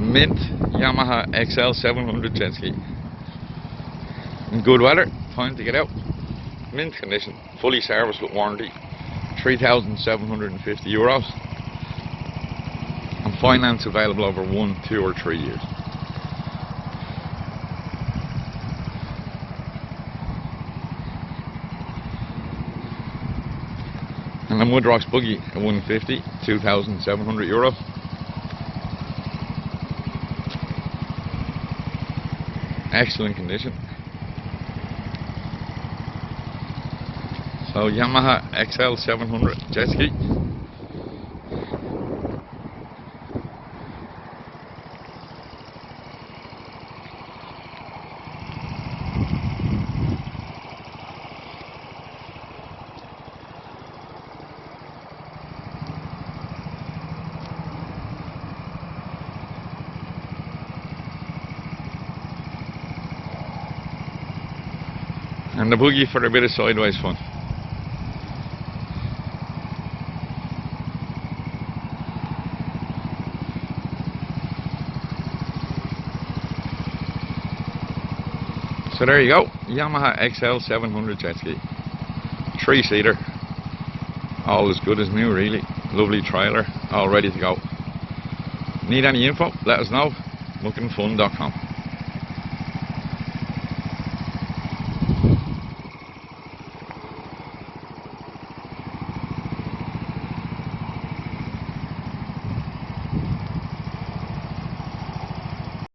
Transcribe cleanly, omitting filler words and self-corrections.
mint Yamaha Xl 700 jet ski. In good weather, time to get out. Mint condition, fully serviced with warranty, €3,750. And finance available over 1, 2 or 3 years. And the Mudrocks buggy at 150, €2,700. Excellent condition. So Yamaha Xl 700 jet ski. And the buggy for a bit of sideways fun. So there you go, Yamaha Xl 700 jet ski. 3-seater, all as good as new really. Lovely trailer, all ready to go. Need any info? Let us know. MUCKANDFUN.com.